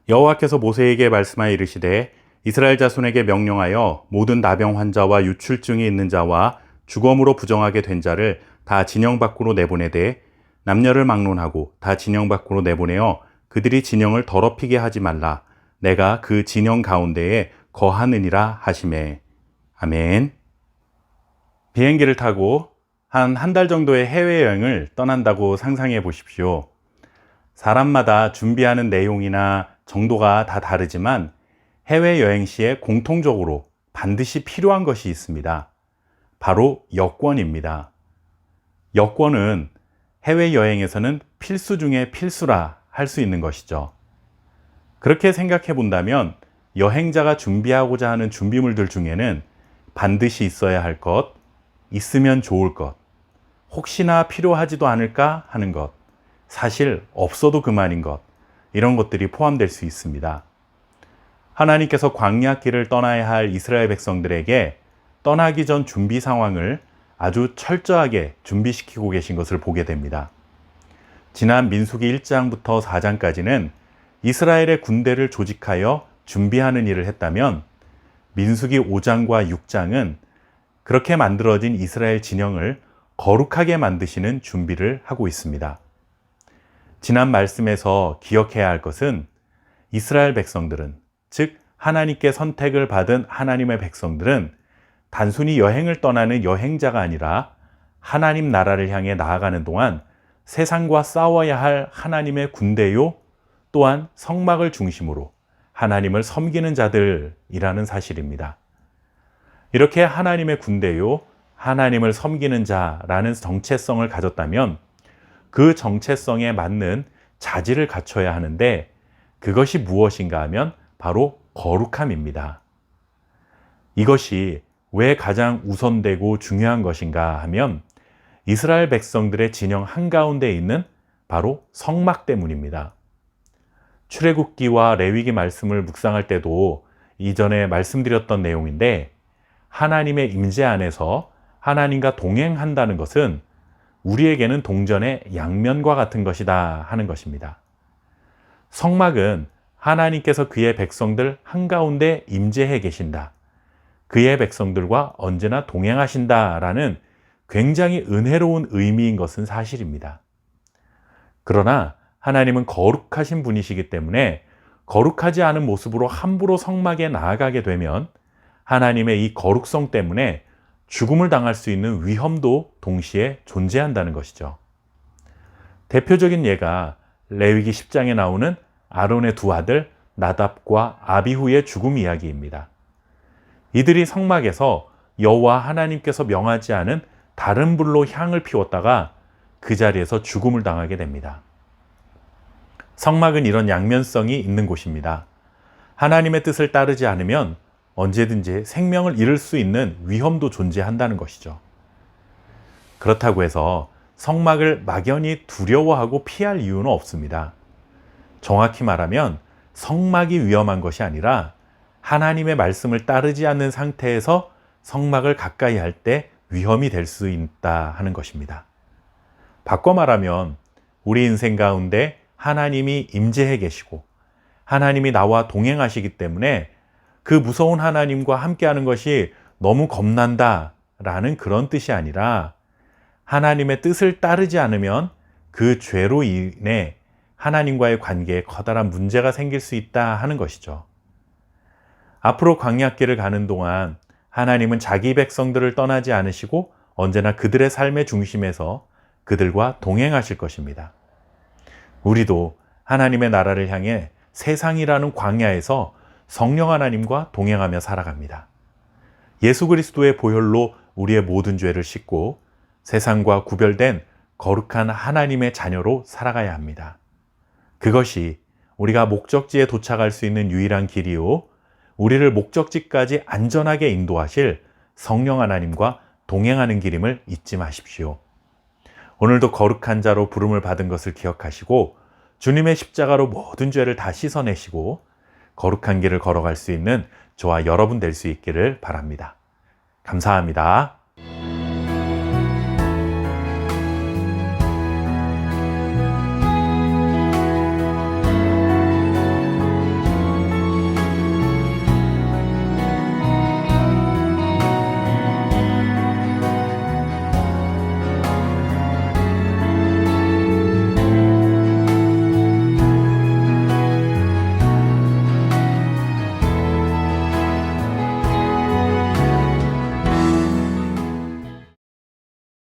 여호와께서 모세에게 말씀하여 이르시되 이스라엘 자손에게 명령하여 모든 나병 환자와 유출증이 있는 자와 주검으로 부정하게 된 자를 다 진영 밖으로 내보내되 남녀를 막론하고 다 진영 밖으로 내보내어 그들이 진영을 더럽히게 하지 말라. 내가 그 진영 가운데에 거하느니라 하시매. 아멘. 비행기를 타고 한 달 정도의 해외여행을 떠난다고 상상해 보십시오. 사람마다 준비하는 내용이나 정도가 다 다르지만 해외여행 시에 공통적으로 반드시 필요한 것이 있습니다. 바로 여권입니다. 여권은 해외여행에서는 필수 중에 필수라 할 수 있는 것이죠. 그렇게 생각해 본다면 여행자가 준비하고자 하는 준비물들 중에는 반드시 있어야 할 것, 있으면 좋을 것, 혹시나 필요하지도 않을까 하는 것, 사실 없어도 그만인 것, 이런 것들이 포함될 수 있습니다. 하나님께서 광야길을 떠나야 할 이스라엘 백성들에게 떠나기 전 준비 상황을 아주 철저하게 준비시키고 계신 것을 보게 됩니다. 지난 민수기 1장부터 4장까지는 이스라엘의 군대를 조직하여 준비하는 일을 했다면 민수기 5장과 6장은 그렇게 만들어진 이스라엘 진영을 거룩하게 만드시는 준비를 하고 있습니다. 지난 말씀에서 기억해야 할 것은 이스라엘 백성들은, 즉 하나님께 선택을 받은 하나님의 백성들은 단순히 여행을 떠나는 여행자가 아니라 하나님 나라를 향해 나아가는 동안 세상과 싸워야 할 하나님의 군대요, 또한 성막을 중심으로 하나님을 섬기는 자들이라는 사실입니다. 이렇게 하나님의 군대요, 하나님을 섬기는 자라는 정체성을 가졌다면 그 정체성에 맞는 자질을 갖춰야 하는데 그것이 무엇인가 하면 바로 거룩함입니다. 이것이 왜 가장 우선되고 중요한 것인가 하면 이스라엘 백성들의 진영 한가운데 있는 바로 성막 때문입니다. 출애굽기와 레위기 말씀을 묵상할 때도 이전에 말씀드렸던 내용인데 하나님의 임재 안에서 하나님과 동행한다는 것은 우리에게는 동전의 양면과 같은 것이다 하는 것입니다. 성막은 하나님께서 그의 백성들 한가운데 임재해 계신다, 그의 백성들과 언제나 동행하신다라는 굉장히 은혜로운 의미인 것은 사실입니다. 그러나 하나님은 거룩하신 분이시기 때문에 거룩하지 않은 모습으로 함부로 성막에 나아가게 되면 하나님의 이 거룩성 때문에 죽음을 당할 수 있는 위험도 동시에 존재한다는 것이죠. 대표적인 예가 레위기 10장에 나오는 아론의 두 아들 나답과 아비후의 죽음 이야기입니다. 이들이 성막에서 여호와 하나님께서 명하지 않은 다른 불로 향을 피웠다가 그 자리에서 죽음을 당하게 됩니다. 성막은 이런 양면성이 있는 곳입니다. 하나님의 뜻을 따르지 않으면 언제든지 생명을 잃을 수 있는 위험도 존재한다는 것이죠. 그렇다고 해서 성막을 막연히 두려워하고 피할 이유는 없습니다. 정확히 말하면 성막이 위험한 것이 아니라 하나님의 말씀을 따르지 않는 상태에서 성막을 가까이 할 때 위험이 될 수 있다 하는 것입니다. 바꿔 말하면 우리 인생 가운데 하나님이 임재해 계시고 하나님이 나와 동행하시기 때문에 그 무서운 하나님과 함께하는 것이 너무 겁난다 라는 그런 뜻이 아니라 하나님의 뜻을 따르지 않으면 그 죄로 인해 하나님과의 관계에 커다란 문제가 생길 수 있다 하는 것이죠. 앞으로 광야길을 가는 동안 하나님은 자기 백성들을 떠나지 않으시고 언제나 그들의 삶의 중심에서 그들과 동행하실 것입니다. 우리도 하나님의 나라를 향해 세상이라는 광야에서 성령 하나님과 동행하며 살아갑니다. 예수 그리스도의 보혈로 우리의 모든 죄를 씻고 세상과 구별된 거룩한 하나님의 자녀로 살아가야 합니다. 그것이 우리가 목적지에 도착할 수 있는 유일한 길이요, 우리를 목적지까지 안전하게 인도하실 성령 하나님과 동행하는 길임을 잊지 마십시오. 오늘도 거룩한 자로 부름을 받은 것을 기억하시고 주님의 십자가로 모든 죄를 다 씻어내시고 거룩한 길을 걸어갈 수 있는 저와 여러분 될 수 있기를 바랍니다. 감사합니다.